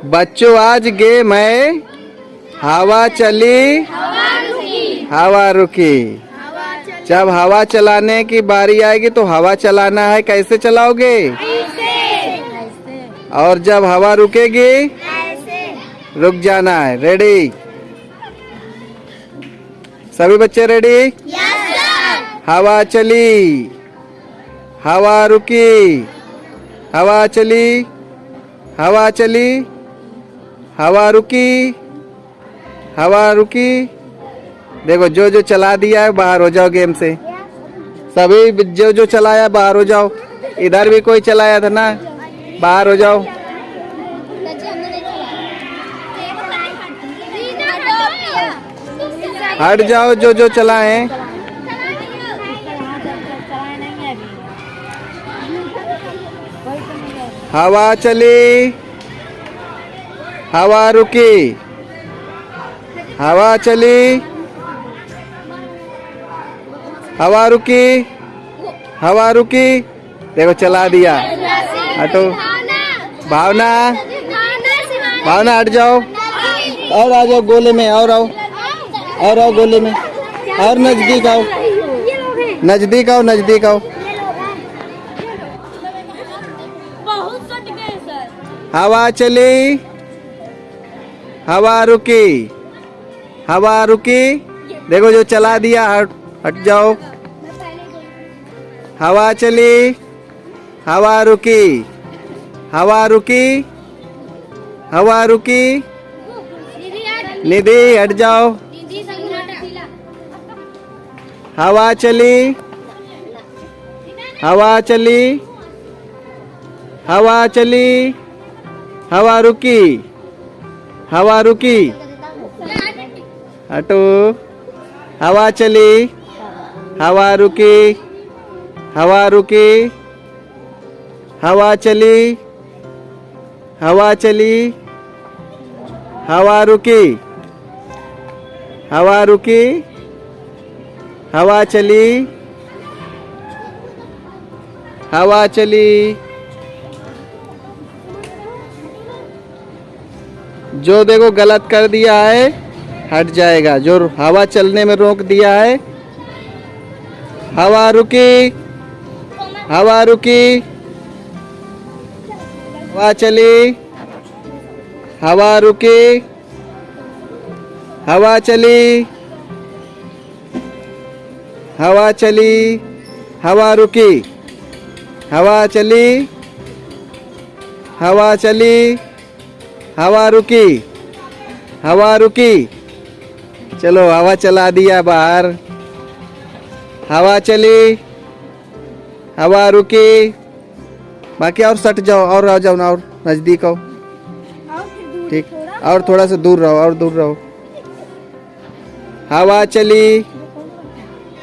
बच्चों आज गेम है हवा चली हवा रुकी। जब हवा चलाने की बारी आएगी तो हवा चलाना है, कैसे चलाओगे? और जब हवा रुकेगी रुक जाना है। रेडी? सभी बच्चे रेडी? हवा चली हवा रुकी, हवा चली हवा चली हवा रुकी, हवा रुकी। देखो जो जो चला दिया है बाहर हो जाओ गेम से। सभी जो जो चलाया बाहर हो जाओ। इधर भी कोई चलाया था ना, बाहर हो जाओ। हट जाओ जो जो चलाए। हवा चली हवा रुकी, हवा चली हवा रुकी, हवा रुकी। देखो चला दिया। हटो भावना, भावना हट जाओ। और आ जाओ गोले में, और आओ, और आओ गोले में, और नजदीक आओ, नजदीक आओ, नजदीक आओ। हवा चली हवा रुकी, हवा रुकी। देखो जो चला दिया हट जाओ। हवा चली हवा रुकी, हवा रुकी, हवा रुकी। निधि हट जाओ। हवा चली हवा चली हवा चली, हवा रुकी, हवा रुकी। हटो। हवा चली हवा रुकी, हवा रुकी, हवा चली हवा चली, हवा रुकी, हवा रुकी, हवा चली हवा चली। जो देखो गलत कर दिया है हट जाएगा। जो हवा चलने में रोक दिया है। हवा रुकी हवा रुकी, हवा चली हवा रुकी, हवा चली हवा चली, हवा रुकी, हवा चली हवा चली, हवा रुकी, हवा रुकी। चलो हवा चला दिया बाहर। हवा चली हवा रुकी। बाकी और सट जाओ, और आ जाओ ना, और नजदीक आओ। ठीक, और थोड़ा सा दूर रहो, और दूर रहो। हवा चली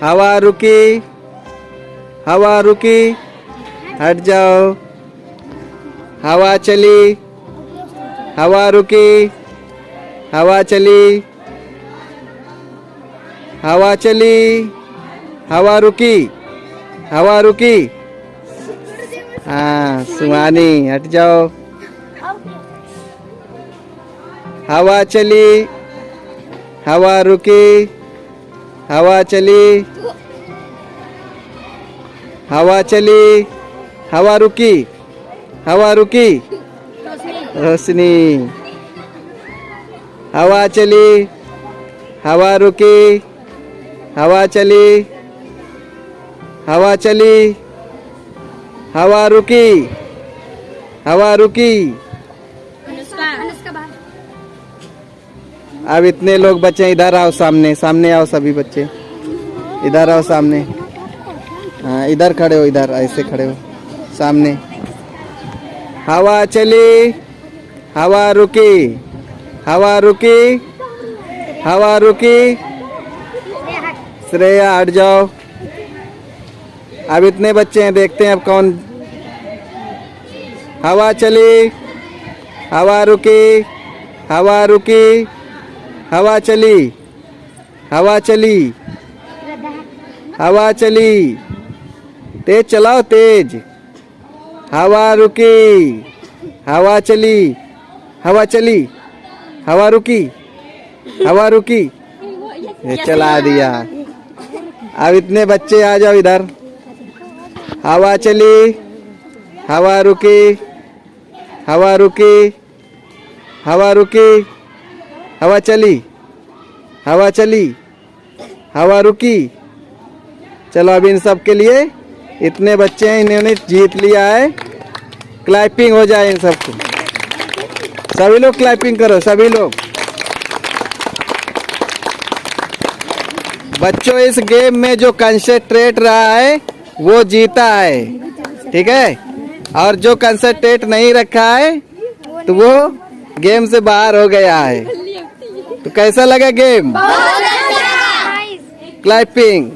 हवा रुकी, हवा रुकी। हट जाओ। हवा चली हवा रुकी, हवा चली हवा चली, हवा रुकी, हवा रुकी। हाँ सुहानी हट जाओ। हवा चली हवा रुकी, हवा चली हवा चली, हवा रुकी, हवा रुकी। रोशनी। हवा चली हवा रुकी, हवा चली हवा चली, हवा रुकी, हवा रुकी। अब इतने लोग बच्चे इधर आओ, सामने सामने आओ सभी बच्चे, इधर आओ सामने। हाँ इधर खड़े हो, इधर ऐसे खड़े हो सामने। हवा चली हवा रुकी, हवा रुकी, हवा रुकी। श्रेया हट जाओ। अब इतने बच्चे हैं, देखते हैं अब कौन। हवा चली हवा रुकी, हवा रुकी, हवा चली हवा चली, हवा चली। तेज चलाओ तेज। हवा रुकी, हवा चली, हवा चली, हवा रुकी, हवा रुकी, ये चला दिया। अब इतने बच्चे आ जाओ इधर। हवा चली, हवा रुकी, हवा रुकी, हवा रुकी, हवा चली, हवा चली, हवा रुकी। चलो अब इन सब के लिए, इतने बच्चे हैं, इन्होंने जीत लिया है। क्लैपिंग हो जाए इन सबको, सभी लोग क्लैपिंग करो, सभी लोग। बच्चों इस गेम में जो कंसंट्रेट रहा है वो जीता है, ठीक है। और जो कंसंट्रेट नहीं रखा है तो वो गेम से बाहर हो गया है। तो कैसा लगा गेम? क्लैपिंग।